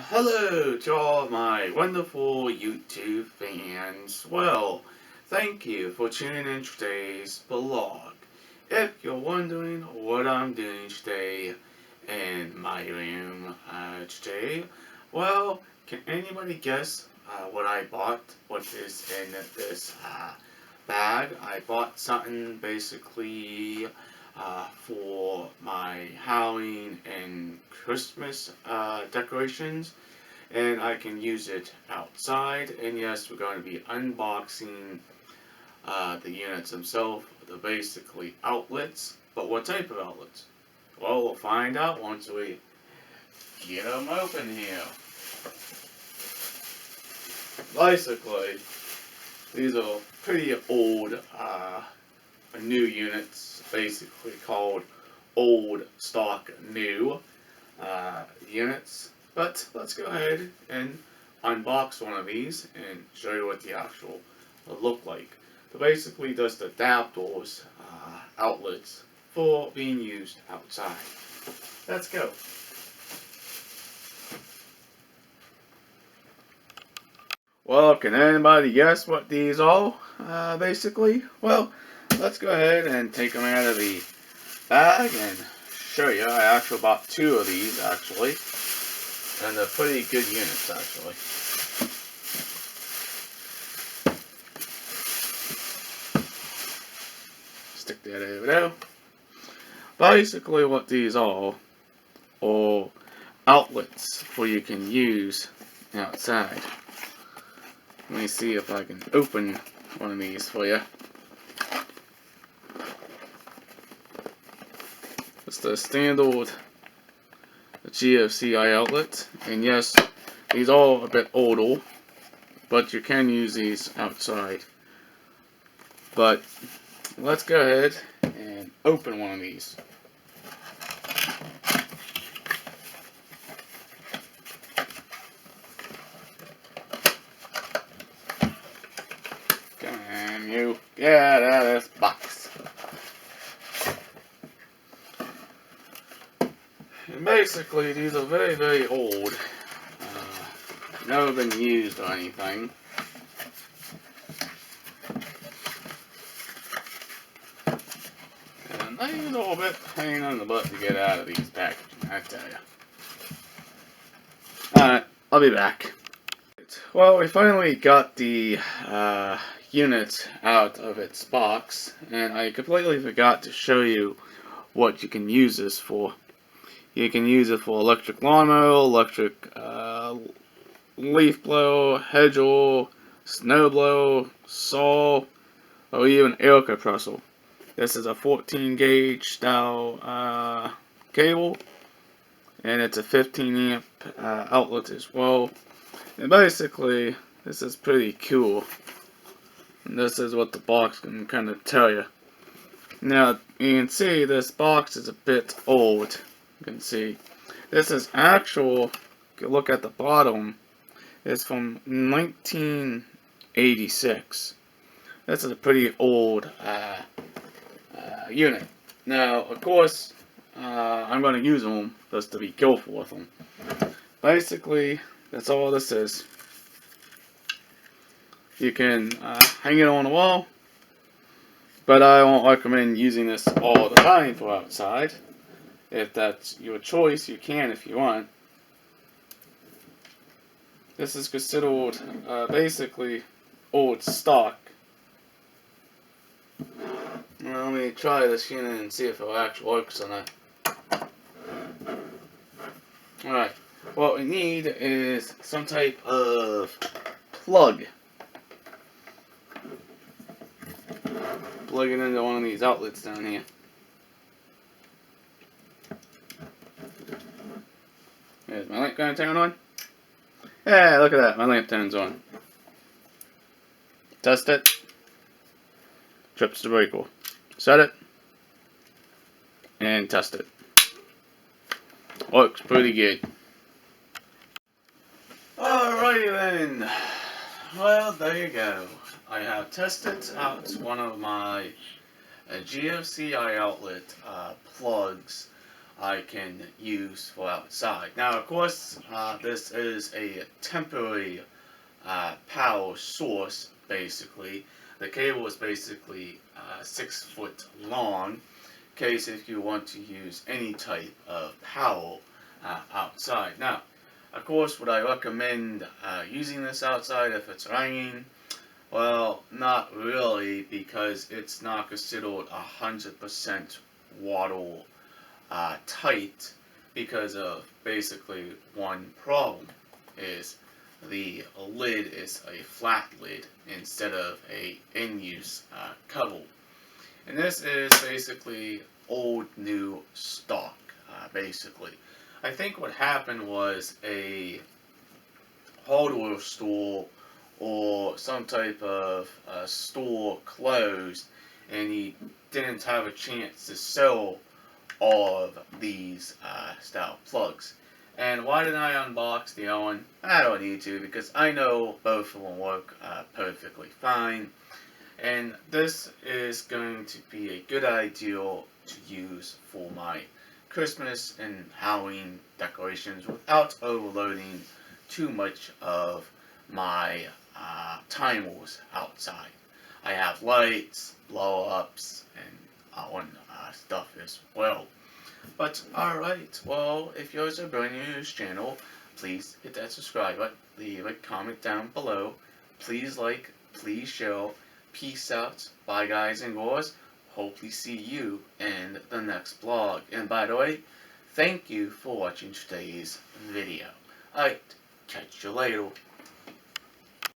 Hello to all my wonderful YouTube fans. Well, thank you for tuning in today's vlog. If you're wondering what I'm doing today in my room today, well, can anybody guess what I bought? What is in this bag? I bought something basically for my Halloween and Christmas decorations, and I can use it outside. And yes, we're going to be unboxing the units themselves. They're basically outlets, but what type of outlets? Well, we'll find out once we get them open here. Basically, these are pretty old new units, basically called old stock new units. But let's go ahead and unbox one of these and show you what the actual look like. So basically, just adapters, outlets for being used outside. Let's go. Well, can anybody guess what these are, basically? Well, let's go ahead and take them out of the bag and show you. I actually bought two of these, actually. And they're pretty good units, actually. Stick that over there. Basically, what these are outlets where you can use outside. Let me see if I can open one of these for you. It's the standard Gfci outlet, and yes, these are a bit older, but you can use these outside. But let's go ahead and open one of these. Can you get out of this box? And basically, these are very, very old. Never been used or anything. And these are a bit pain in the butt to get out of these packages, I tell you. Alright, I'll be back. Well, we finally got the unit out of its box, and I completely forgot to show you what you can use this for. You can use it for electric lawnmower, electric leaf blower, hedgerow, snow blower, saw, or even air compressor. This is a 14 gauge style cable, and it's a 15 amp outlet as well. And basically, this is pretty cool. And this is what the box can kind of tell you. Now, you can see this box is a bit old. You can see this is actual. If you look at the bottom, it's from 1986. This is a pretty old unit. Now, of course, I'm going to use them just to be careful with them. Basically, that's all this is. You can hang it on the wall, but I won't recommend using this all the time for outside. If that's your choice, you can if you want. This is considered basically old stock. Well, let me try this unit and see if it actually works or not. Alright, what we need is some type of plug. Plug it into one of these outlets down here. Is my lamp going to turn on? Yeah, look at that, my lamp turns on. Test it. Trips the breaker. Set it. And test it. Works pretty good. Alrighty then. Well, there you go. I have tested out one of my Gfci outlet plugs I can use for outside. Now, of course, this is a temporary power source, basically. The cable is basically 6 foot long, in case if you want to use any type of power outside. Now, of course, would I recommend using this outside if it's raining? Well, not really, because it's not considered 100% water tight, because of basically one problem is the lid is a flat lid instead of a in-use cover. And this is basically old new stock, basically. I think what happened was a hardware store or some type of store closed, and he didn't have a chance to sell all of these style plugs. And why did I unbox the other one? I don't need to, because I know both of them work perfectly fine. And this is going to be a good idea to use for my Christmas and Halloween decorations without overloading too much of my timers outside. I have lights, blow-ups, and on stuff as well. But alright, well, if you're a brand new to this channel, please hit that subscribe button, leave a comment down below, please like, please share, peace out, bye guys and girls, hopefully see you in the next vlog. And by the way, thank you for watching today's video. Alright, catch you later.